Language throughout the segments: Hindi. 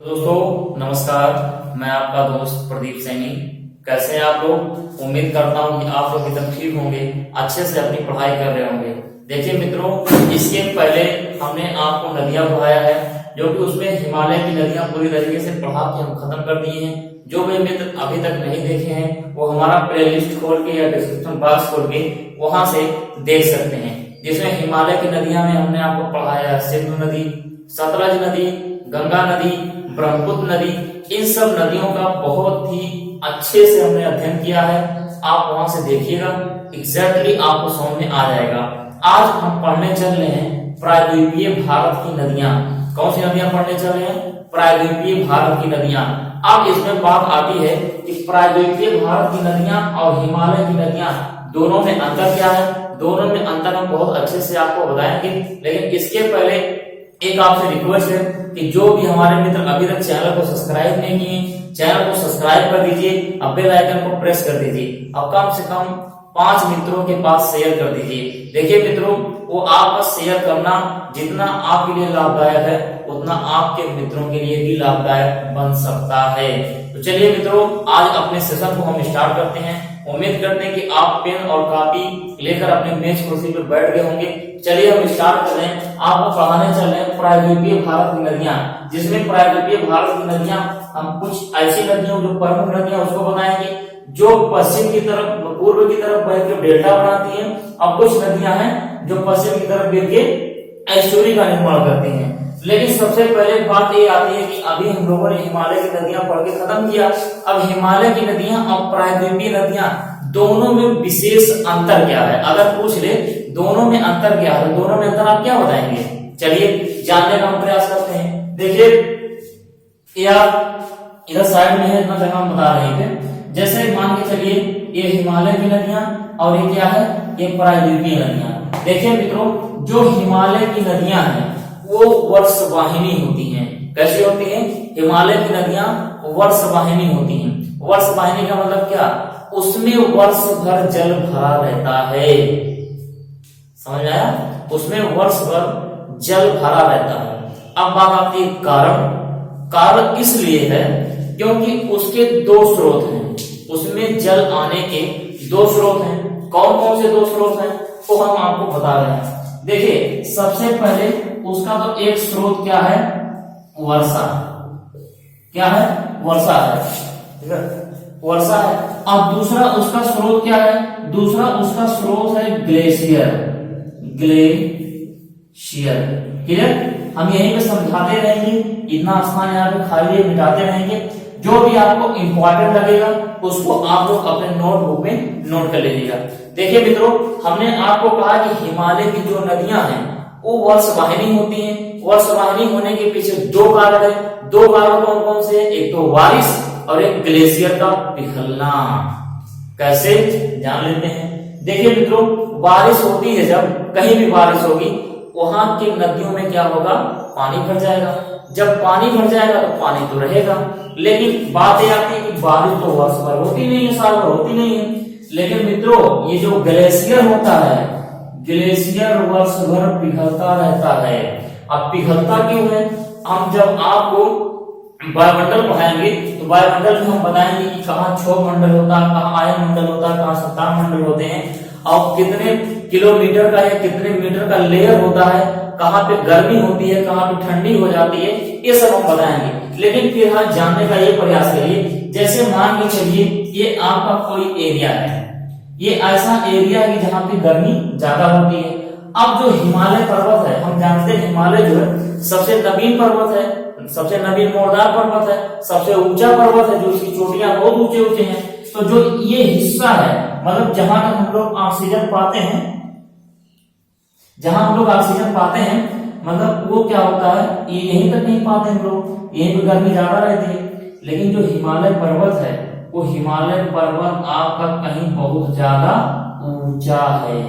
दोस्तों नमस्कार। मैं आपका दोस्त प्रदीप सैनी। कैसे हैं आप लोग? उम्मीद करता हूं कि आप लोग एकदम ठीक होंगे, अच्छे से अपनी पढ़ाई कर रहे होंगे। देखिए मित्रों, इसके पहले हमने आपको नदियां पढ़ाया है, जो कि उसमें हिमालय की नदियां पूरी तरीके से पढ़ा के हम खत्म कर दिए हैं। जो भी मित्र अभी तक नहीं देखे हैं वो हमारा प्लेलिस्ट खोल के या डिस्क्रिप्शन बॉक्स खोल के वहां से देख सकते हैं, जिसमें हिमालय की नदियां में हमने आपको पढ़ाया है सिंधु नदी, सतलज नदी, गंगा नदी, ब्रह्मपुत्र नदी। इन सब नदियों का बहुत ही अच्छे से हमने अध्ययन किया है। आप वहां से देखिएगा, एग्जैक्टली आपको समझ में आ जाएगा। आज हम पढ़ने चल रहे हैं प्रायद्वीपीय भारत की नदियां। कौन सी नदियां पढ़ने चल रहे हैं? प्रायद्वीपीय भारत की नदियां। अब इसमें बात आती है कि प्रायद्वीपीय भारत की नदियां और हिमालय की नदियां दोनों में अंतर क्या है। दोनों में अंतर हम बहुत अच्छे से आपको बताएंगे, लेकिन इसके पहले एक आपसे रिक्वेस्ट है कि जो भी हमारे मित्र अभी तक चैनल को सब्सक्राइब नहीं किए, चैनल को सब्सक्राइब कर दीजिए, अब बेल आइकन को प्रेस कर दीजिए, अब कम से कम 5 मित्रों के पास शेयर कर दीजिए। देखिए मित्रों, वो आपका शेयर करना जितना आपके लिए लाभदायक है उतना आपके मित्रों के लिए भी लाभदायक बन सकता है। तो चलिए मित्रों, आज अपने सेशन को हम स्टार्ट करते हैं। उम्मीद करते हैं कि आप पेन और कॉपी लेकर अपने मेज कुर्सी पर बैठ गए होंगे। चलिए हम स्टार्ट कर रहे हैं। आपको पढ़ाने चल रहे हैं प्रायद्वीपीय भारत की नदियां, जिसमें प्रायद्वीपीय भारत की नदियां हम कुछ ऐसी नदियों जो प्रमुख नदियां उसको बताएंगे, जो पश्चिम की तरफ पूर्व की तरफ बह के डेल्टा बनाती हैं, और कुछ नदियां हैं जो पश्चिम की तरफ बह के एस्चुरी का निर्माण करती हैं। लेकिन सबसे पहले बात ये आती है कि अभी हम लोगों ने हिमालय की नदियां पढ़ के खत्म किया। अब हिमालय की नदियां और प्रायद्वीपीय नदियां दोनों में विशेष अंतर क्या है? अगर पूछ ले दोनों में अंतर क्या है, दोनों में अंतर आप क्या बताएंगे? चलिए जानने का हम प्रयास करते हैं। देखिए यार, इधर साइड में है, इतना जगह हम बता रहे थे। जैसे मान के चलिए ये हिमालय की नदियां और ये क्या है, ये प्रायद्वीपीय नदियां। देखिए मित्रों, जो हिमालय की नदियां हैं वो वर्षवाहिनी होती हैं। कैसी होती हैं? हिमालय की नदियां वर्षवाहिनी होती हैं। वर्षवाहिनी का मतलब क्या? उसमें वर्ष भर जल भरा रहता है। समझ आया? उसमें वर्ष भर जल भरा रहता है। अब बात आती है कारण। कारण इसलिए है क्योंकि उसके 2 स्रोत हैं। उसमें जल आने के 2 स्रोत हैं। कौन कौन से 2 स्रोत हैं वो हम आपको बता रहे हैं। देखिए सबसे पहले उसका तो एक स्रोत क्या है? वर्षा। क्या है? वर्षा है, ठीक है, वर्षा है। अब दूसरा उसका स्रोत क्या है? दूसरा उसका स्रोत है ग्लेशियर। ग्लेशियर, ठीक है। हम यहीं पे समझाते रहेंगे, इतना स्थान यहाँ पे खाली मिटाते रहेंगे। जो भी आपको इंपॉर्टेंट लगेगा उसको आप लोग अपने नोटबुक में नोट कर लीजिएगा। देखिए मित्रों, हमने आपको कहा कि हिमालय की जो नदियां हैं वो वर्षवाहिनी होती हैं। वर्षवाहिनी होने के पीछे 2 कारण है। 2 कारण कौन कौन से? एक तो बारिश और एक ग्लेशियर का पिघलना। कैसे जान लेते हैं। देखिए मित्रों, बारिश होती है, जब कहीं भी बारिश होगी वहां की नदियों में क्या होगा? पानी भर जाएगा। जब पानी भर जाएगा तो पानी तो रहेगा, लेकिन बात यह आती है कि बारिश तो वर्ष भर होती नहीं है, साल भर होती नहीं है। लेकिन मित्रों, ये जो ग्लेशियर होता है, ग्लेशियर वर्ष भर पिघलता रहता है। अब पिघलता क्यों है? हम जब आपको वायुमंडल पढ़ाएंगे तो वायुमंडल में हम बताएंगे कि कहाँ क्षोभ मंडल होता है, कहाँ आयन मंडल होता है, कहाँ सत्तान मंडल होते हैं, और कितने किलोमीटर का या कितने मीटर का लेयर होता है, कहाँ पे गर्मी होती है, कहाँ पे ठंडी हो जाती है, ये सब हम बताएंगे। लेकिन फिर हम जानने का ये प्रयास करिए, जैसे मान के चलिए ये आपका कोई एरिया है, ये ऐसा एरिया है कि जहाँ पे गर्मी ज्यादा होती है। अब जो हिमालय पर्वत है, हम जानते हैं हिमालय जो है सबसे नवीन पर्वत है, सबसे नवीन मोड़दार पर्वत है, सबसे ऊंचा पर्वत है, जो इसकी चोटियां बहुत ऊंचे ऊंचे हैं। तो जो ये हिस्सा है, मतलब जहां तक हम लोग ऑक्सीजन पाते हैं, जहां हम लोग ऑक्सीजन पाते हैं, मतलब वो क्या होता है, ये यहीं तक नहीं पाते हम लोग, यहीं पे गर्मी ज्यादा रहती है। लेकिन जो हिमालय पर्वत है वो हिमालय पर्वत आपका कहीं बहुत ज्यादा ऊंचा है।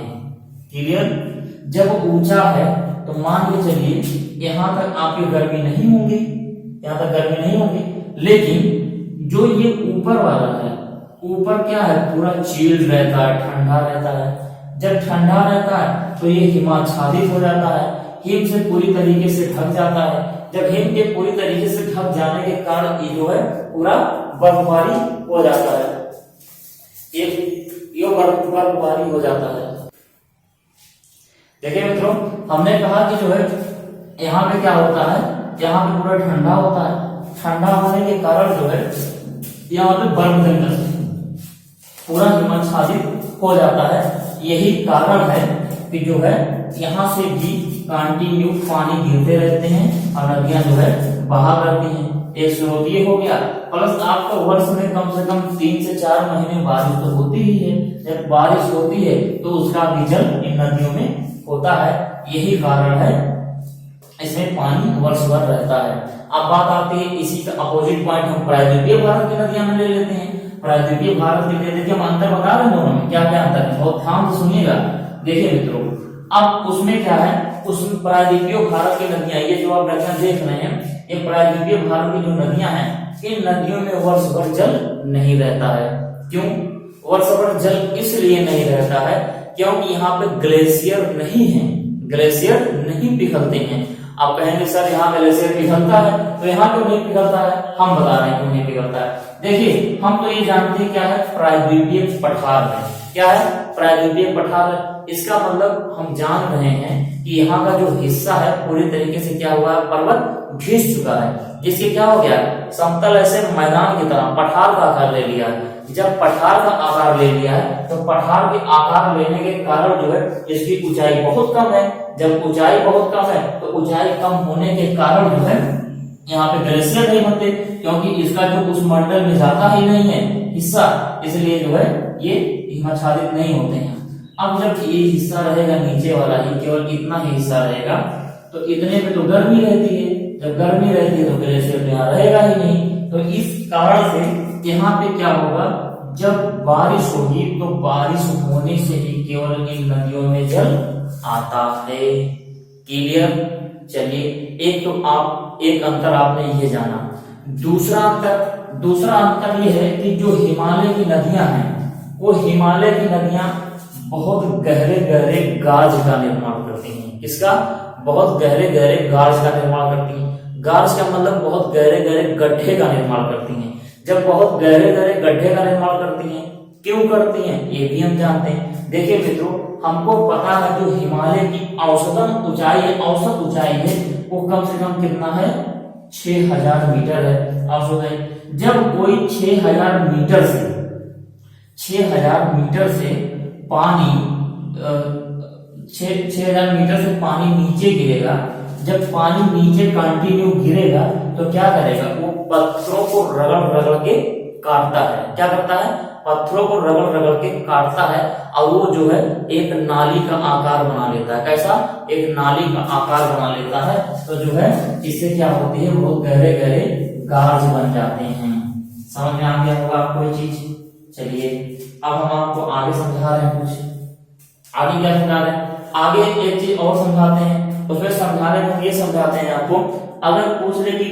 क्लियर? जब ऊंचा है तो मान के चलिए यहाँ तक आपकी गर्मी नहीं होगी, यहाँ तक गर्मी नहीं होगी। लेकिन जो ये ऊपर वाला है, ऊपर क्या है? पूरा चिल्ड रहता है, ठंडा रहता है। जब ठंडा रहता है तो ये हिमाच्छादित हो जाता है, हिम से पूरी तरीके से ढक जाता है। जब हिम के पूरी तरीके से ढक जाने के कारण ये जो है पूरा बर्फबारी हो जाता है, ये बर्फबारी हो जाता है। देखिए मित्रों, हमने कहा कि जो है यहाँ पे क्या होता है, यहाँ पे पूरा ठंडा होता है, ठंडा होने के कारण जो है यहाँ पे बर्फ जमने से पूरा हिमाच्छादित हो जाता है। यही कारण है कि जो है यहाँ से भी कंटिन्यू पानी गिरते रहते हैं और नदियां जो है बहा करती हैं। एक स्रोत ये हो गया, प्लस आपका वर्ष में कम से कम 3 से 4 महीने बारिश तो होती ही है। जब बारिश होती है तो उसका भी जल इन नदियों में होता है, यही कारण है इसमें पानी वर्ष भर रहता है। अब बात आती है इसी का अपोजिट पॉइंट, हम प्रायद्वीपीय भारत की नदियां में ले लेते हैं। प्रायद्वीपीय भारत की देखिए हम अंतर बता रहे हैं दोनों में, क्या क्या अंतर है, बहुत ध्यान से सुनिएगा। देखिए मित्रों, अब उसमें क्या है, उसमें प्रायद्वीपीय भारत की नदियां, ये जो आप व्याख्यान देख रहे हैं, ये प्रायद्वीपीय भारत की जो नदियां हैं, इन नदियों में वर्ष भर जल नहीं रहता है। क्यों वर्ष भर जल इसलिए नहीं रहता है क्योंकि यहाँ पे ग्लेशियर नहीं है, ग्लेशियर नहीं पिघलते हैं। आप कहेंगे सर यहाँ ग्लेशियर पिघलता है, तो यहाँ क्यों नहीं पिघलता है, हम बता रहे हैं क्यों नहीं पिघलता है। देखिए हम तो ये जानते हैं क्या है, प्रायद्वीपीय पठार है। क्या है, प्रायद्वीपीय पठार है। इसका मतलब हम जान रहे हैं कि यहाँ का जो हिस्सा है पूरी तरीके से क्या हुआ है, पर्वत घिस चुका है, जिससे क्या हो गया, समतल ऐसे मैदान की तरह पठार का आकार ले लिया है। जब पठार का आकार ले लिया है तो पठार के आकार लेने के कारण जो है इसकी ऊंचाई बहुत कम है। जब ऊंचाई बहुत कम है तो ऊंचाई कम होने के कारण जो है यहाँ पे ग्लेशियर नहीं बनते, क्योंकि इसका जो उस मंडल में जाता ही नहीं है हिस्सा, इसलिए जो है ये हिमाच्छादित नहीं होते हैं। अब जब ये हिस्सा रहेगा नीचे वाला ही, केवल इतना ही हिस्सा रहेगा, तो इतने में तो गर्मी रहती है। जब गर्मी रहती है तो ग्लेशियर तो यहाँ रहेगा ही नहीं। तो इस कारण से यहाँ पे क्या होगा, जब बारिश होगी तो बारिश होने से ही केवल इन नदियों में जल आता है। क्लियर? चलिए, एक तो आप एक अंतर आपने ये जाना। दूसरा अंतर ये है कि जो हिमालय की नदियां हैं, वो हिमालय की नदियां बहुत गहरे गहरे गाज का निर्माण करती हैं। किसका? बहुत गहरे गहरे गाज का निर्माण करती हैं। गाज का मतलब बहुत गहरे गहरे गड्ढे का निर्माण करती हैं। जब बहुत गहरे गहरे गड्ढे का निर्माण करती हैं, क्यों करती हैं ये भी हम जानते हैं। देखिए मित्रों, हमको पता है जो हिमालय की औसत ऊंचाई है वो कम से कम कितना है, 6000 मीटर है औसत। जब कोई 6000 मीटर से पानी 6000 मीटर से पानी नीचे गिरेगा, जब पानी नीचे कंटिन्यू गिरेगा तो क्या करेगा, वो पत्थरों को रगड़ के काटता है। क्या करता है? पत्थरों को रगड़ के काटता है और वो जो है एक नाली का आकार बना लेता है। कैसा? एक नाली का आकार बना लेता है। तो जो है इससे क्या होती है, बहुत गहरे गहरे गाज बन जाते हैं। समझ में आ गया होगा आपको ये चीज। चलिए अब हम आपको आगे समझा रहे हैं, कुछ आगे क्या समझा रहे हैं, आगे एक चीज और समझाते हैं। उसमें समझाने में ये समझाते हैं आपको, अगर पूछ ले कि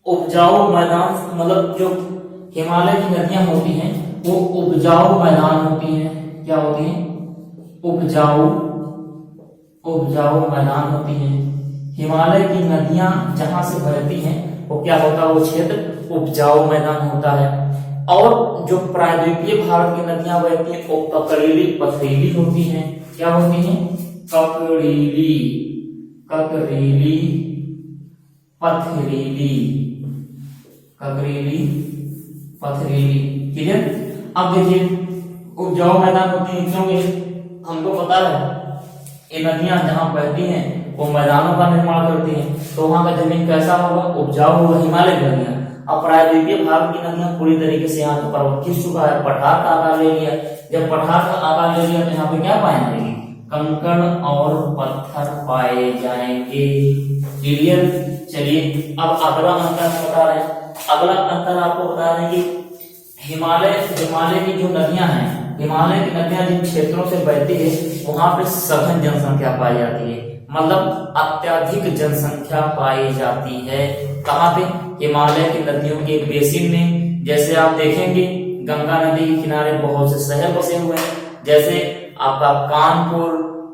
उपजाऊ मैदान, मतलब जो हिमालय की नदियां होती हैं वो उपजाऊ मैदान होती हैं। क्या होती हैं? उपजाऊ मैदान होती हैं। हिमालय की नदियां जहां से बहती हैं वो क्या होता है, वो क्षेत्र उपजाऊ मैदान होता है। और जो प्रायद्वीपीय भारत की नदियां बहती हैं वो ककरीली पथरीली होती हैं। क्या होती हैं? ककरीली पथरीली। क्लियर? अब देखिए, उपजाऊ मैदान होती है क्योंकि हमको पता है ये नदियां जहां बहती हैं वो मैदानों का निर्माण करती हैं, तो वहां का जमीन कैसा होगा, उपजाऊ होगा। हिमालय की नदियां, अब प्रायद्वीपीय भारत की नदियां पूरी तरीके से यहाँ पर पर्वत खिंच चुका है, पठार का आकार ले लिया। जब पठार का आकार ले लिया तो यहाँ पे क्या पाएंगे, कंकड़ और पत्थर पाए जाएंगे। क्लियर? चलिए अब अगला अंतर बता रहे हैं। अगला अंतर आपको बता रहे हैं कि हिमालय की जो नदियां हैं, हिमालय की नदियां जिन क्षेत्रों से बहती है वहां पे सघन जनसंख्या पाई जाती है, मतलब अत्यधिक जनसंख्या पाई जाती है। कहाँ पे? हिमालय की नदियों के बेसिन में। जैसे आप देखेंगे गंगा नदी के किनारे बहुत से शहर बसे हुए हैं, जैसे आपका कानपुर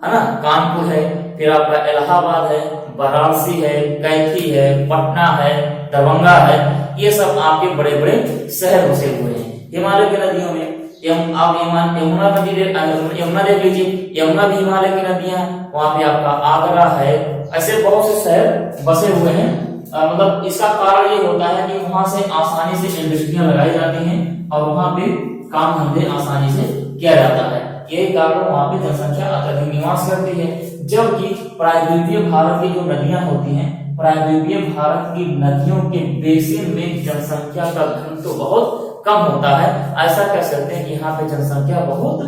है ना, कानपुर है, फिर आपका इलाहाबाद है, वाराणसी है, कैथी है, पटना है, दरभंगा है, ये सब आपके बड़े बड़े शहर बसे हुए हैं हिमालय की नदियों में। आप यमुना नदी यमुना देख लीजिए, यमुना भी हिमालय की नदियां, वहां पे आपका आगरा है, ऐसे बहुत से शहर बसे हुए हैं। मतलब इसका कारण ये होता है कि वहां से आसानी से इंडस्ट्रियां लगाई जाती हैं और वहां पे काम धंधे आसानी से किया जाता है। यही कारण वहां पे जनसंख्या अत्यधिक निवास करती है। जबकि प्रायद्वीपीय भारत की जो नदियां होती हैं, प्रायद्वीपीय भारत की नदियों के बेसिन में जनसंख्या का घन तो बहुत कम होता है। ऐसा कह सकते हैं कि यहाँ पे जनसंख्या बहुत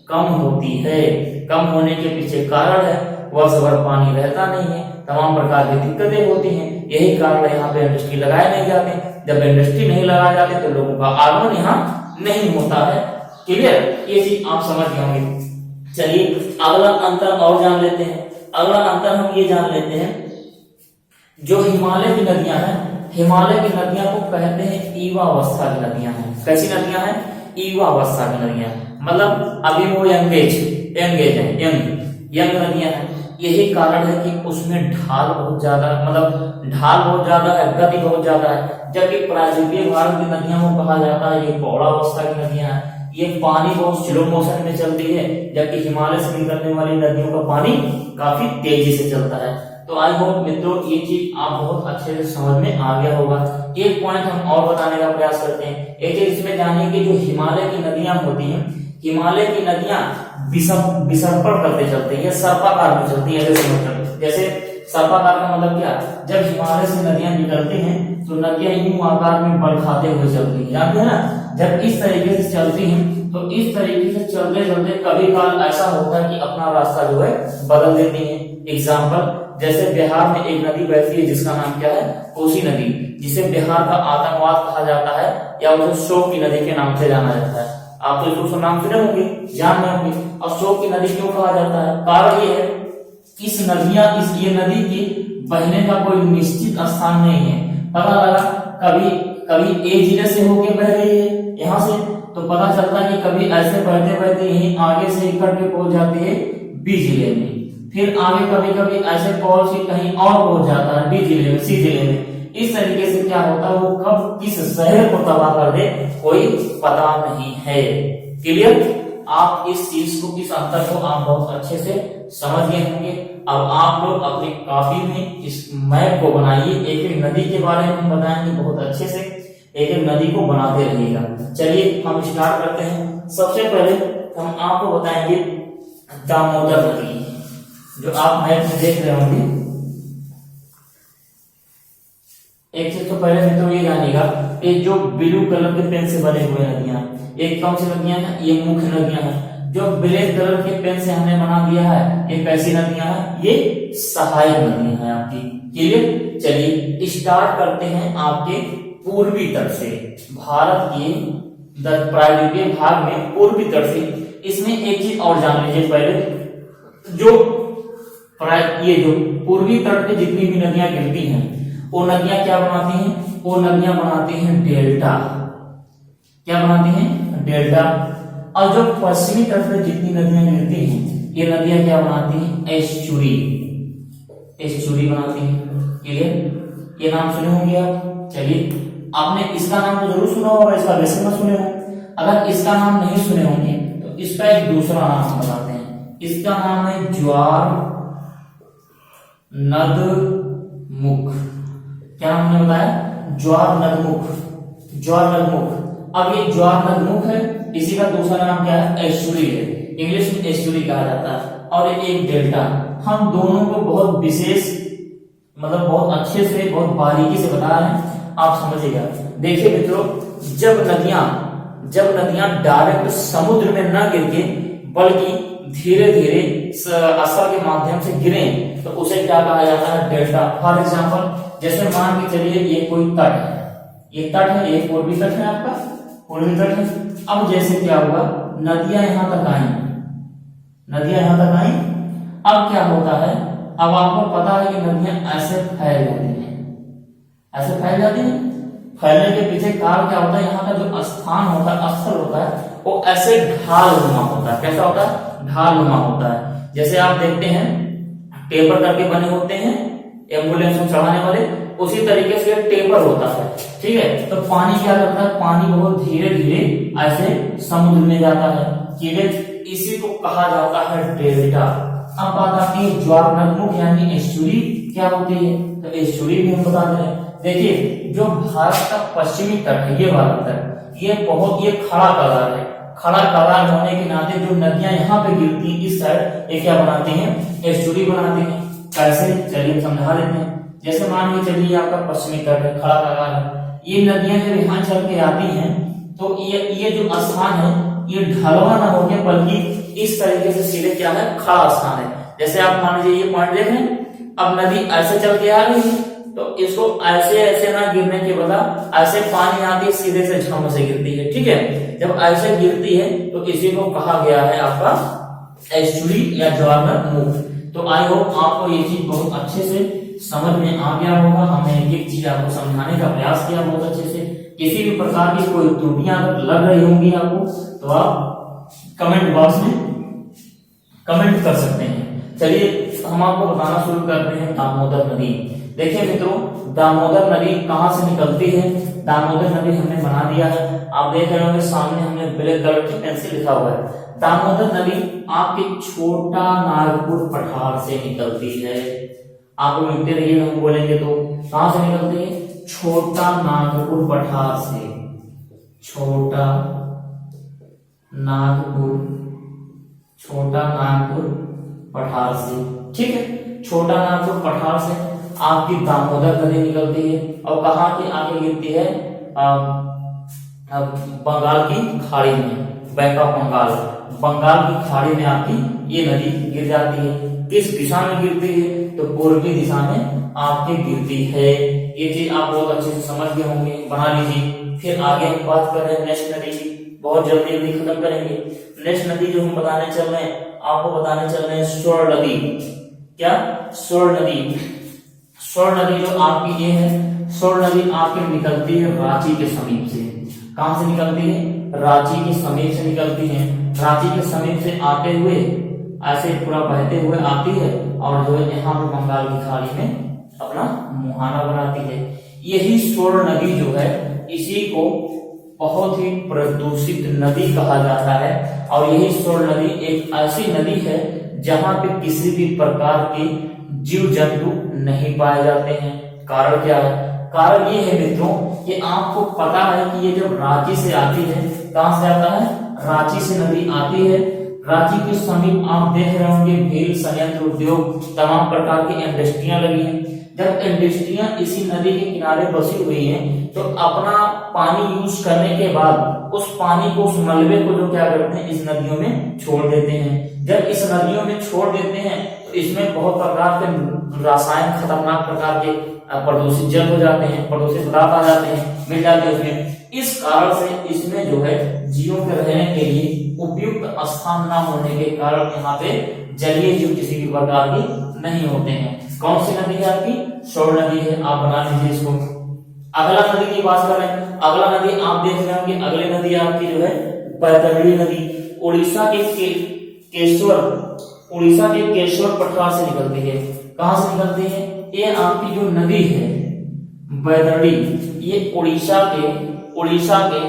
कम होती है। कम होने के पीछे कारण है वर्ष भर पानी रहता नहीं है, तमाम प्रकार की दिक्कतें होती हैं। यही कारण है यहाँ पे इंडस्ट्री लगाए नहीं जाते। जब इंडस्ट्री नहीं लगाए जाते तो लोगों का आगमन यहाँ नहीं होता है। क्लियर, ये चीज आप समझ गए होंगे। चलिए अगला अंतर और जान लेते हैं। अगला अंतर हम ये जान लेते हैं, जो हिमालय की नदियां हैं, हिमालय की नदियां को कहते हैं ईवावस्था की नदियां हैं। कैसी नदियां हैं? ईवावस्था की नदियां, मतलब अभी वो यंगेज है, यंग नदियां हैं। यही कारण है कि उसमें ढाल बहुत ज्यादा, मतलब ढाल बहुत ज्यादा है, गति बहुत ज्यादा है। जबकि प्रायद्वीपीय भारत की नदियों को कहा जाता है ये पौड़ावस्था की नदियां हैं, ये पानी बहुत स्लो मोशन में चलती है। जबकि हिमालय से निकलने वाली नदियों का पानी काफी तेजी से चलता है। तो आई होप मित्रों ये चीज आप बहुत अच्छे से समझ में आ गया होगा। एक पॉइंट हम और बताने का प्रयास करते हैं। एक चीज इसमें जानिए कि जो हिमालय की नदियां होती हैं, हिमालय की नदियां विसर्पण करते चलते हैं, सर्पाकार में चलती है। जैसे सर्पाकार का मतलब क्या? जब हिमालय से नदियां निकलती हैं तो नदियां यूं आकार में बल खाते हुए चलती है, जानते हैं ना। जब इस तरीके से चलती हैं तो इस तरीके से चलते चलते कभी काल ऐसा होता है कि अपना रास्ता जो है बदल देती है। एग्जाम्पल, जैसे बिहार में एक नदी बहती है जिसका नाम क्या है? कोसी नदी, जिसे बिहार का आतंकवाद कहा जाता है या उसे शोक की नदी के नाम से जाना जाता है। आप तो इसको नाम सुने होंगे, जान रहे होंगे। और शोक की नदी क्यों कहा जाता है? कारण ये है, इस ये नदी के बहने का कोई निश्चित स्थान नहीं है। पता लगा कभी ए जिले से होके बह रही है यहाँ से, तो पता चलता है कि कभी ऐसे बहते बहते यहीं आगे से इकट्ठे पहुंच जाती है बी जिले में, फिर आगे कभी कभी ऐसे पहुंच के कहीं और पहुंच जाता है डी जिले में, सी जिले में। इस तरीके से क्या होता है, वो कब किस शहर को तबाह कर दे कोई पता नहीं है। क्लियर, आप इस चीज को, इस अंतर को आप बहुत अच्छे से समझ गए होंगे। अब आप लोग अपनी कॉपी में इस मैप को बनाइए। एक एक नदी के बारे में हम बताएंगे बहुत अच्छे से, एक एक नदी को बनाते रहिएगा। चलिए हम स्टार्ट करते हैं। सबसे पहले हम आपको बताएंगे दामोदर नदी, जो आप मैप में देख रहे होंगे। एक चीज तो पहले मित्रों ये जानिएगा, ये जो ब्लू कलर के पेन से बने हुए नदियां, एक कौन सी नदियां हैं? ये मुख्य नदियां हैं। जो ब्लैक कलर के पेन से हमने बना दिया है, ये कैसी नदियां हैं? ये सहायक नदियां हैं आपकी। क्लियर, चलिए स्टार्ट करते हैं आपके पूर्वी तट से। भारत के प्रायद्वीपीय भाग में पूर्वी तट से। इसमें एक चीज और जान लीजिए पहले, ये जो पूर्वी तट पे जितनी भी नदियां गिरती हैं, वो नदियां क्या बनाती हैं? वो नदियां बनाती हैं डेल्टा। क्या बनाती हैं? डेल्टा। और जो पश्चिमी तट पे जितनी नदियां गिरती हैं, ये नदियां क्या बनाती हैं? एस्चुरी बनाती हैं। क्लियर, ये नाम सुने होंगे आप। चलिए, आपने इसका नाम तो जरूर सुना होगा, इसका वैसे ना सुने हो। अगर इसका नाम नहीं सुने होंगे तो इसका एक दूसरा नाम बताते हैं। इसका नाम है ज्वार नदमुख। क्या हमने बताया? ज्वार नदमुख। अब ये ज्वार नदमुख है, इसी का दूसरा नाम क्या है? एस्चुरी है। इंग्लिश में एस्चुरी कहा जाता है। और एक डेल्टा। हम दोनों को बहुत विशेष, मतलब बहुत अच्छे से, बहुत बारीकी से बता रहे हैं, आप समझिएगा। देखिए मित्रों, जब नदियां डायरेक्ट समुद्र में न गिर के बल्कि धीरे धीरे असर के माध्यम से गिरे तो उसे क्या कहा जाता है? डेल्टा। फॉर एग्जाम्पल, जैसे मान के चलिए ये कोई तट है, ये तट है, ये पूर्वी तट है, आपका पूर्वी तट है। अब जैसे क्या हुआ, नदियां यहां तक आई। अब क्या होता है, अब आपको पता है कि नदियां ऐसे फैल जाती हैं। फैलने के पीछे कारण क्या होता है? यहाँ का जो स्थान होता है, स्थल होता है, वो ऐसे ढालनुमा होता है। कैसा होता है? ढालनुमा होता है। जैसे आप देखते हैं टेपर करके बने होते हैं एम्बुलेंस में चढ़ाने वाले, उसी तरीके से टेपर होता है। ठीक है, तो पानी क्या करता है, पानी बहुत धीरे धीरे ऐसे समुद्र में जाता है। ठीक है, इसी को कहा जाता है डेल्टा। अब बात आती है ज्वारनदमुख यानी एस्चुरी क्या होती है, तो एस्चुरी भी हम बता रहे हैं। देखिए जो भारत का पश्चिमी तट है ये वाला तट, ये खड़ा कगार है। खड़ा कगार होने के नाते जो नदियां यहाँ पे गिरती हैं इस साइड, ये क्या बनाती हैं, एस्चुरी बनाती हैं। कैसे, चलिए समझा देते हैं। जैसे मान के चलिए आपका पश्चिमी तट है, खड़ा कगार है, ये नदियां जब यहाँ चल के आती हैं तो ये जो स्थान है ये ढलवा ना होके बल्कि इस तरीके से सीधे क्या है, खड़ा स्थान है। जैसे आप मान लीजिए ये पॉइंट देखें, अब नदी ऐसे चल के आ रही है तो इसको ऐसे ऐसे ना गिरने के बजाय ऐसे पानी आती है सीधे से झम से गिरती है। ठीक है, जब ऐसे गिरती है तो इसी को कहा गया है आपका एस्चुरी या ज्वारनदमुख। तो आई होप आपको ये चीज बहुत अच्छे से समझ में आ गया होगा। हमने एक एक चीज आपको समझाने का प्रयास किया बहुत अच्छे से। किसी भी प्रकार की कोई त्रुटियां लग रही होंगी आपको तो आप कमेंट बॉक्स में कमेंट कर सकते हैं। चलिए हम आपको बताना शुरू करते हैं दामोदर नदी। देखिए मित्रों, दामोदर नदी कहां से निकलती है, दामोदर नदी हमने बना दिया है, आप देख रहे होंगे सामने हमने ब्लैक कलर की पेन से लिखा हुआ है। दामोदर नदी आपके छोटा नागपुर पठार से निकलती है। आप लोग लिखते रहिएगा, हम बोलेंगे तो कहां से निकलती है, छोटा नागपुर पठार से, छोटा नागपुर पठार से। ठीक है, छोटा नागपुर पठार से आपकी दामोदर नदी निकलती है और कहाँ की आके गिरती है, बंगाल की खाड़ी में, बैंक ऑफ बंगाल की खाड़ी में आपकी ये नदी गिर जाती है। किस दिशा में गिरती है, तो पूर्वी दिशा में आपकी गिरती है। ये चीज आप बहुत अच्छे से समझ गए होंगे, बना लीजिए। फिर आगे हम बात कर रहे हैं नेक्स्ट नदी की, बहुत जल्दी खत्म करेंगे। नेक्स्ट नदी जो हम बताने चल रहे हैं, आपको बताने चल रहे हैं स्वर्ण नदी। क्या, स्वर्ण नदी। स्वर्ण नदी जो आपकी ये है, स्वर्ण नदी आपकी निकलती है रांची के समीप से। कहां से निकलती है, रांची के समीप से निकलती है। रांची के समीप से आते हुए ऐसे पूरा बहते हुए आती है और जो है यहाँ पे बंगाल की खाड़ी में अपना मुहाना बनाती है। यही स्वर्ण नदी जो है, इसी को बहुत ही प्रदूषित नदी कहा जाता है। और यही स्वर्ण नदी एक ऐसी नदी है जहां पे किसी भी प्रकार के जीव जंतु नहीं पाए जाते हैं। कारण क्या है, कारण ये है मित्रों कि आपको पता है कि ये जब रांची से आती है, कहां से आता है, रांची से नदी आती है। रांची के समीप आप देख रहे होंगे भेल संयंत्र, उद्योग, तमाम प्रकार की इंडस्ट्रियां लगी हैं। जब इंडस्ट्रियां इसी नदी के किनारे बसी हुई हैं तो अपना पानी यूज करने के बाद उस पानी को, उस मलबे को जो क्या करते हैं, इस नदियों में छोड़ देते हैं। जब इस नदियों में छोड़ देते हैं तो इसमें बहुत प्रकार के रासायन, खतरनाक प्रकार के प्रदूषित जल हो जाते हैं, प्रदूषित पदार्थ आ जाते हैं, मिल जाते हैं उसमें। इस कारण से इसमें जो है जीवों के रहने के लिए उपयुक्त स्थान न होने के कारण यहाँ पे जलीय जीव किसी भी प्रकार की नहीं होते हैं। कौन सी नदी है आपकी, स्वर्ण नदी है। आप बना लीजिए इसको। अगला नदी की बात करें, अगला नदी आप देख रहे होंगे, अगली नदी आपकी जो है बैतरणी नदी, उड़ीसा के केशवर पठार से निकलती है। कहां से निकलती है, ये आपकी जो नदी है बैतरणी, ये उड़ीसा के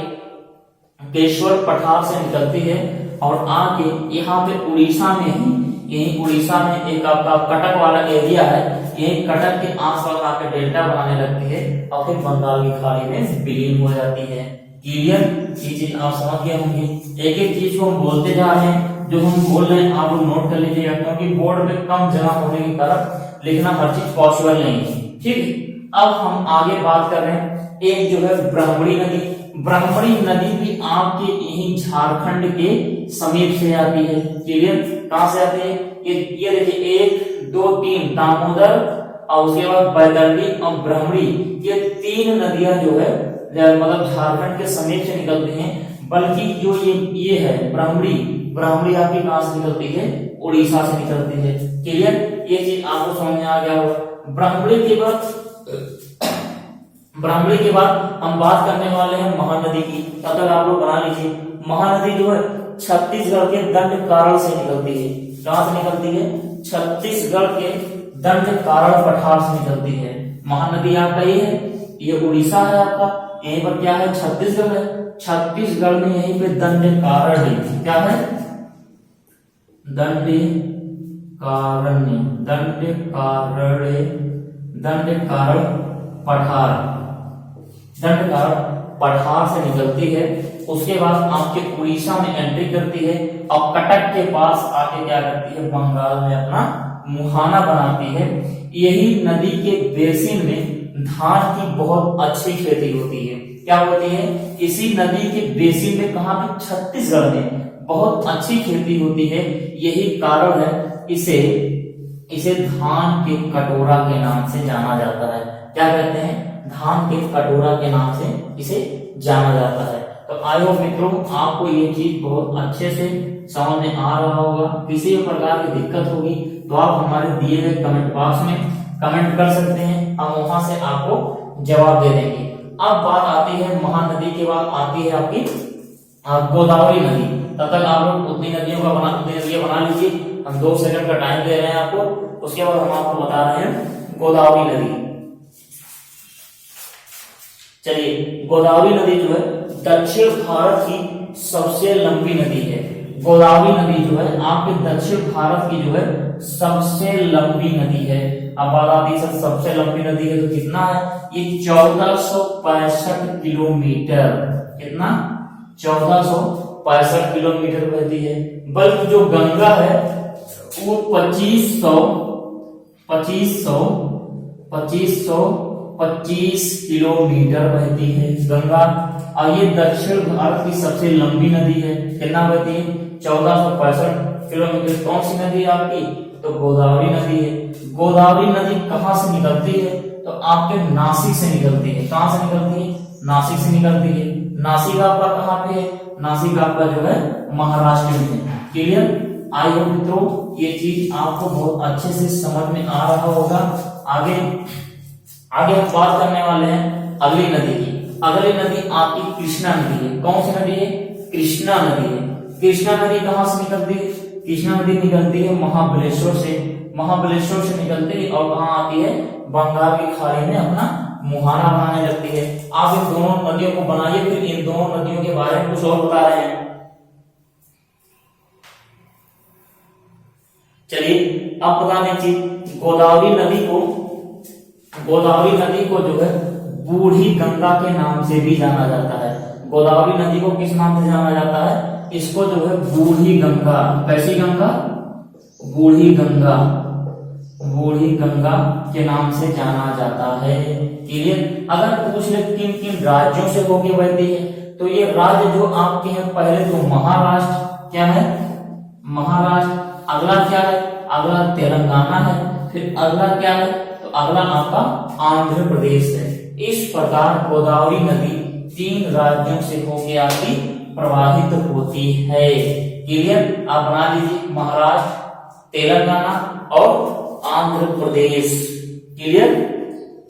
केशवर पठार से निकलती है और आके यहाँ पे उड़ीसा में ही, यही उड़ीसा में एक आपका कटक वाला एरिया है, यही कटक के आसपास आके डेल्टा बनाने लगती है और फिर बंगाल की खाड़ी में विलीन हो जाती है। क्लियर, ये चीज आप समझ गए होंगे। एक एक चीज को हम बोलते जा रहे हैं, जो हम बोल रहे हैं आप लोग नोट कर लीजिएगा, क्योंकि बोर्ड पे कम जगह होने के कारण लिखना हर चीज पॉसिबल नहीं है। ठीक, अब हम आगे बात कर रहे हैं, एक जो है ब्राह्मणी नदी। ब्राह्मणी नदी भी आपके यही झारखंड के समीप से आती है। क्लियर, कहां से आती है, ये देखिए 1 2 3 दामोदर और उसके बाद बैतरणी और ब्राह्मणी, ये 3 नदियां जो है मतलब झारखंड के समीप से निकलती हैं। बल्कि जो ये है ब्राह्मणी आपकी कहां से निकलती है, उड़ीसा से निकलती है। क्लियर, ये चीज आपको समझ में आ गया होगा। ब्राह्मणी के बाद हम बात करने वाले हैं महानदी की। तब तक आप लोग बना लीजिए। महानदी जो है छत्तीसगढ़ के दंडकारण्य से निकलती है। कहां से निकलती है, छत्तीसगढ़ के दंडकारण्य पठार से निकलती है। महानदी आपका ये उड़ीसा है आपका, यहीं पर क्या है छत्तीसगढ़ है, छत्तीसगढ़ में यहीं पे दंडकारण्य क्या है, दंडकारण्य पठार से निकलती है। उसके बाद आपके उड़ीसा में एंट्री करती है और कटक के पास आके क्या करती है, बंगाल में अपना मुहाना बनाती है। यही नदी के बेसिन में धान की बहुत अच्छी खेती होती है। क्या होती है, इसी नदी के बेसिन में, कहां पे, छत्तीसगढ़ में बहुत अच्छी खेती होती है। यही कारण है इसे धान के कटोरा के नाम से जाना जाता है। क्या कहते हैं, धान के कटोरा के नाम से इसे जाना जाता है। तो आई होप मित्रों आपको ये चीज बहुत अच्छे से समझ में आ रहा होगा। किसी भी प्रकार की दिक्कत होगी तो आप हमारे दिए गए कमेंट बॉक्स में कमेंट कर सकते हैं, हम वहां से आपको जवाब दे देंगे। अब बात आती है महानदी के बाद आती है आपकी गोदावरी नदी। तब तक आप लोग उतनी नदियों बना लीजिए, हम 2 सेकंड का टाइम दे रहे हैं आपको। उसके बाद हम आपको बता रहे हैं गोदावरी नदी। चलिए, गोदावरी नदी जो है दक्षिण भारत की सबसे लंबी नदी है। गोदावरी नदी जो है आपके दक्षिण भारत की जो है सबसे लंबी नदी है। अब बात आती है सबसे लंबी नदी है तो कितना है, ये 1465 किलोमीटर, कितना, 1465 किलोमीटर बहती है। बल्कि जो गंगा है वो 2525 किलोमीटर बहती है गंगा। और ये दक्षिण भारत की सबसे लंबी नदी है। कितना बहती है, 1465 किलोमीटर। कौन सी नदी है आपकी, तो गोदावरी नदी है। गोदावरी नदी कहां से निकलती है, तो आपके नासिक से निकलती है। कहां से निकलती है, नासिक से निकलती है। नासिक आपका कहां पे है, नासिक आपका जो है महाराष्ट्र में है। क्लियर, आई होप मित्रों ये चीज आपको बहुत अच्छे से समझ में आ रहा होगा। आगे हम बात करने वाले हैं अगली नदी की। अगली नदी आपकी कृष्णा नदी है। कौन सी नदी है, कृष्णा नदी है। कृष्णा नदी कहां से निकलती है, कृष्णा नदी निकलती है महाबलेश्वर से निकलती है और कहां आती है, बंगाल की खाड़ी में अपना मुहाना बनाने लगती है। आप इन दोनों नदियों को बनाइए, फिर इन दोनों नदियों के बारे में कुछ और बता रहे हैं। चलिए, अब बता दीजिए गोदावरी नदी को जो है बूढ़ी गंगा के नाम से भी जाना जाता है। गोदावरी नदी को किस नाम से जाना जाता है, इसको जो है बूढ़ी गंगा, कैसी गंगा, बूढ़ी गंगा के नाम से जाना जाता है। क्लियर, अगर पूछ ले किन किन राज्यों से होके बहती है, तो ये राज्य जो आपके हैं, पहले तो महाराष्ट्र, क्या है, महाराष्ट्र। अगला क्या है, अगला तेलंगाना है। फिर अगला क्या है, तो अगला आपका आंध्र प्रदेश है। इस प्रकार गोदावरी नदी 3 राज्यों से होके आती प्रवाहित होती है। क्लियर, आप बना लीजिए, महाराष्ट्र, तेलंगाना और आंध्र प्रदेश। क्लियर,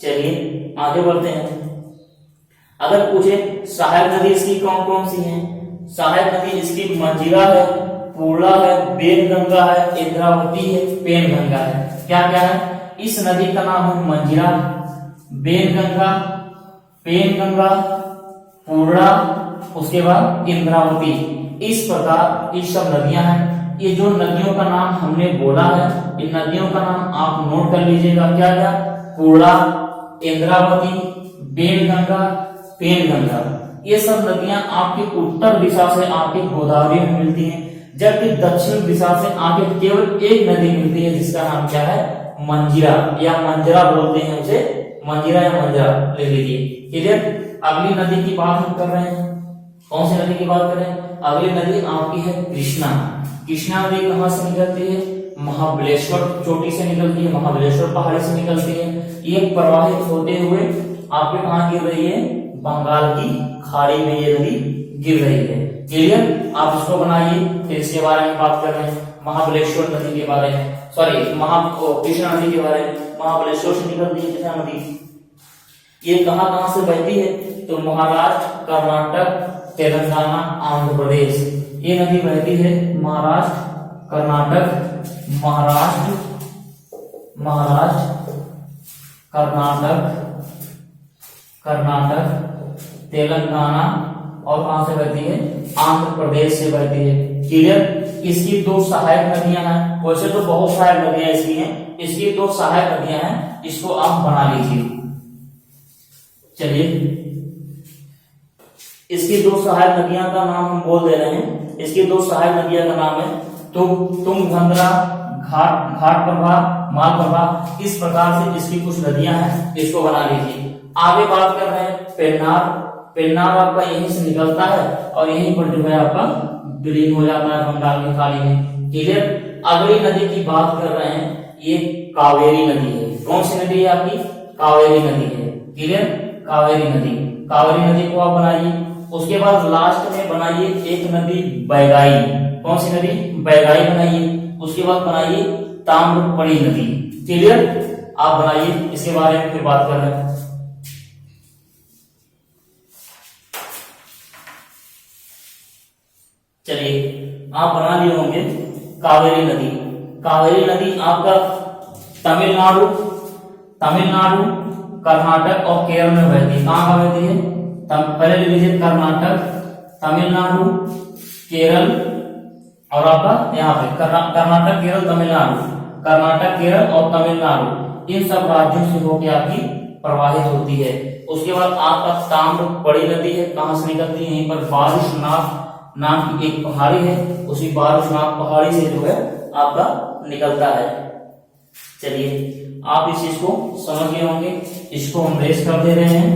चलिए आगे बढ़ते हैं। अगर पूछे सहायक नदी इसकी कौन कौन सी है, सहायक नदी इसकी मंजीरा है, पूर्णा है, बेनगंगा है, इंद्रावती है, पेनगंगा है। क्या क्या है, इस नदी का नाम है मंजीरा, बेनगंगा, पेनगंगा, पूर्णा, उसके बाद इंद्रावती। इस प्रकार ये सब नदियां हैं। ये जो नदियों का नाम हमने बोला है, इन नदियों का नाम आप नोट कर लीजिएगा। क्या क्या, पूर्णा, इंद्रावती, बेनगंगा, पेनगंगा। ये सब नदियां आपकी उत्तर दिशा से आके गोदावरी में मिलती हैं, जबकि दक्षिण दिशा से आगे केवल एक नदी मिलती है जिसका नाम क्या है, मंजीरा या मंजरा बोलते हैं उसे, मंजीरा या मंजरा ले लीजिए। क्लियर, अगली नदी की बात हम कर रहे हैं। कौन सी नदी की बात कर रहे हैं, अगली नदी आपकी है कृष्णा। कृष्णा नदी कहां से निकलती है, महाबलेश्वर चोटी से निकलती है, महाबलेश्वर पहाड़ी से निकलती है। ये प्रवाहित होते हुए आपके कहां गिर रही है, बंगाल की खाड़ी में ये नदी गिर रही है। क्लियर, आप इसको बनाइए, फिर इसके बारे में बात कर रहे हैं, महाबलेश्वर नदी के बारे में, सॉरी कृष्णा नदी के बारे में। महाबलेश्वर से निकलती है कृष्णा नदी। ये कहां कहां से बहती है, तो महाराष्ट्र, कर्नाटक, तेलंगाना, आंध्र प्रदेश। ये नदी बहती है महाराष्ट्र, कर्नाटक, महाराष्ट्र, महाराष्ट्र, कर्नाटक, तेलंगाना और कहां से बहती है, आंध्र प्रदेश से बहती है। क्लियर। इसकी दो सहायक नदियां हैं, वैसे तो बहुत सहायक नदियां इसकी हैं, इसकी दो सहायक नदियां हैं, इसको आप बना लीजिए। चलिए, इसकी दो सहायक नदियां का नाम हम बोल दे रहे हैं। इसकी दो सहायक नदियां का नाम है तुंगभद्रा, घाटप्रभा, मालप्रभा। इस प्रकार से इसकी कुछ नदियां हैं, इसको बना लीजिए। आगे बात कर रहे हैं पेन्नार आपका यहीं से निकलता है और यहीं पर जो है आपका विलीन हो जाता है बंगाल की खाड़ी में। क्लियर। अगली नदी की बात कर रहे हैं, ये कावेरी नदी है। कौन सी नदी है आपकी? कावेरी नदी है। क्लियर। कावेरी नदी को आप बनाइए। उसके बाद लास्ट में बनाइए एक नदी बैगाई। कौन सी नदी? बैगाई बनाइए। उसके बाद बनाइए ताम्रपणी नदी। क्लियर। आप बनाइए, इसके बारे में फिर बात कर रहे हैं। चलिए, आप बना लिए होंगे कावेरी नदी आपका तमिलनाडु, कर्नाटक और केरल में बहती है। कहां बहती है? पहले लिख लीजिए कर्नाटक, तमिलनाडु, केरल और आपका यहाँ पे कर्नाटक, केरल और तमिलनाडु, इन सब राज्यों से होकर आपकी प्रवाहित होती है। उसके बाद आपका ताम्रपणी नदी है। कहां से निकलती है? यहीं पर बारिशनाथ नाम की एक पहाड़ी है, उसी बारिशनाथ पहाड़ी से जो है आपका निकलता है। चलिए, आप इस चीज को समझ गए होंगे। इसको हम रेस कर दे रहे हैं।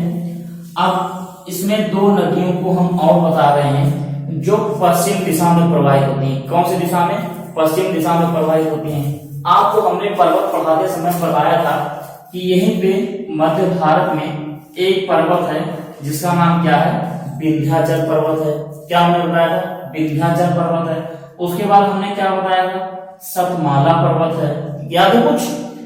अब इसमें दो नदियों को हम और बता रहे हैं जो पश्चिम दिशा में प्रवाहित होती हैं। कौन सी दिशा में? पश्चिम दिशा में प्रवाहित होती हैं। आपको हमने पर्वत पढ़ाते समय बताया था कि यहीं पे मध्य भारत में एक पर्वत है जिसका नाम क्या है? विंध्याचल पर्वत है। क्या हमने बताया था? विंध्याचल पर्वत है। उसके बाद हमने क्या बताया था? सतमाला पर्वत है। याद है कुछ?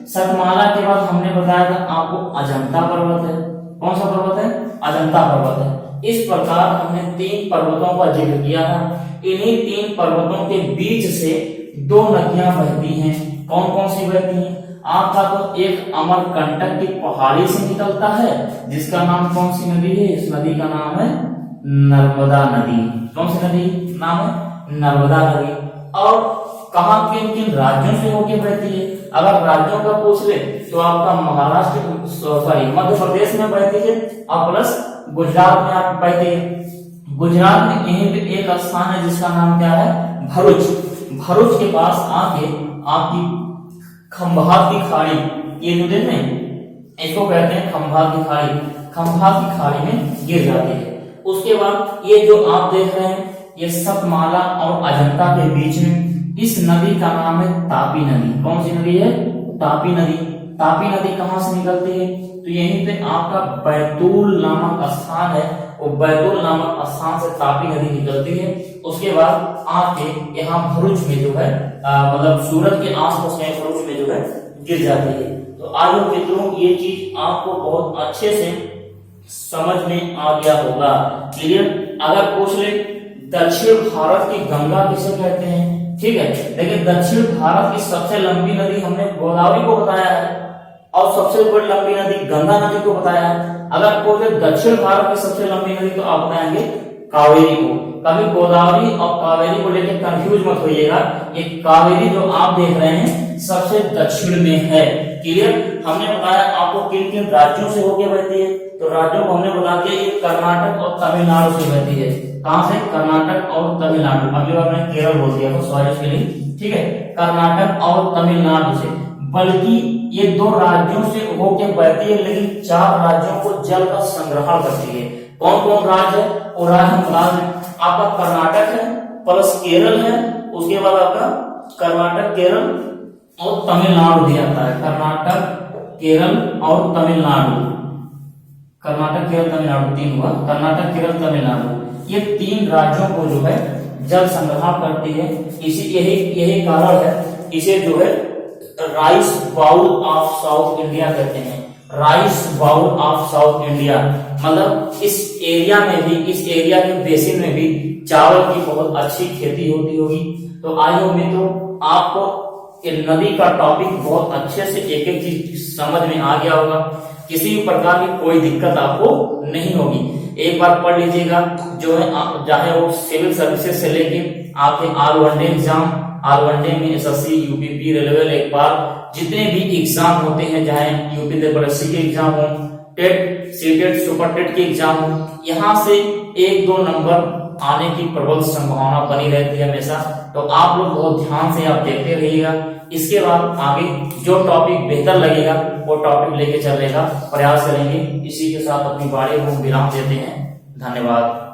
सतमाला के बाद हमने बताया था आपको अजंता पर्वत है। कौन सा पर्वत है? अजंता पर्वत है। इस प्रकार हमने 3 पर्वतों का जिक्र किया था। इन्हीं 3 पर्वतों के बीच से 2 नदियां बहती हैं। कौन कौन सी बहती हैं? आपका तो एक अमरकंटक की पहाड़ी से निकलता है, जिसका नाम कौन सी नदी है? इस नदी का नाम है नर्मदा नदी। कौन सी नदी नाम है? नर्मदा नदी। और कहां किन किन राज्यों से होकर बहती है? अगर राज्यों का पूछ ले तो आपका मध्य प्रदेश में बहती है और प्लस गुजरात में आप बहती है। गुजरात में यहीं पे एक स्थान है जिसका नाम क्या है? भरूच। भरूच के पास आके आपकी खंभात की खाड़ी, ये जो देख रहे हैं इसको कहते हैं खंभात की खाड़ी। खंभात की खाड़ी में गिर जाती है। उसके बाद ये जो आप देख रहे हैं ये सतमाला और अजंता के बीच में इस नदी का नाम है तापी नदी। कौन सी नदी है? तापी नदी। तापी नदी कहां से निकलती है? तो यहीं पे आपका बैतूल नामक स्थान है, वो बैतूल नामक स्थान से तापी नदी निकलती है। उसके बाद आके यहाँ भरूच में जो है मतलब सूरत के आसपास भरूच में जो है गिर जाती है। तो आज मित्रों ये चीज आपको बहुत अच्छे से समझ में आ गया होगा। क्लियर। अगर पूछ ले दक्षिण भारत की गंगा किसे कहते हैं? ठीक है, लेकिन दक्षिण भारत की सबसे लंबी नदी हमने गोदावरी को बताया है और सबसे बड़ी लंबी नदी गंगा नदी को बताया है। अगर पूछे दक्षिण भारत की सबसे लंबी नदी तो आप बताएंगे कावेरी को। कभी गोदावरी और कावेरी को लेकर कंफ्यूज मत होइएगा। ये कावेरी जो आप देख रहे हैं सबसे दक्षिण में है। क्लियर। हमने बताया आपको किन किन राज्यों से होकर बहती है, तो राज्यों को हमने बता दिया ये कर्नाटक और तमिलनाडु से बहती है। कहां से? कर्नाटक और तमिलनाडु। अभी हमने केरल बोल दिया तो सॉरी के लिए। ठीक है, कर्नाटक और तमिलनाडु से, बल्कि ये 2 राज्यों से होकर बहती है, लेकिन 4 राज्यों को जल का संग्रहण करती है। कौन कौन राज्य है? वो राज्य हम बता दें, आपका कर्नाटक है प्लस केरल है। उसके बाद आपका कर्नाटक, केरल और तमिलनाडु दिया जाता है। कर्नाटक, केरल और तमिलनाडु। कर्नाटक, केरल, तमिलनाडु 3 हुआ। कर्नाटक, केरल, तमिलनाडु, ये 3 राज्यों को जो है जल संग्रहण करती है। यही कारण है इसे जो है rice bowl of south India कहते हैं। Rice bowl of south India मतलब इस एरिया में भी, इस एरिया के बेसिन में भी चावल की बहुत अच्छी खेती होती होगी। तो आइए मित्रों, आपको ये नदी का टॉपिक बहुत अच्छे से एक एक चीज समझ में आ गया होगा। किसी भी प्रकार की कोई दिक्कत आपको नहीं होगी। एक बार पढ़ लीजिएगा, जो है चाहे वो सिविल सर्विसेज से लेके आपके all one day exam, all one day में एसएससी, यूपीपी, रेलवे, लेखपाल, जितने भी एग्जाम होते हैं, चाहे यूपी के एग्जाम हो, टेट, सीटेट, सुपर टेट के एग्जाम हो, यहाँ से 1-2 नंबर आने की प्रबल संभावना बनी रहती है हमेशा। तो आप लोग बहुत ध्यान से आप देखते रहिएगा। इसके बाद आगे जो टॉपिक बेहतर लगेगा वो टॉपिक लेके चलने का प्रयास करेंगे। इसी के साथ अपनी वाणी को विराम देते हैं। धन्यवाद।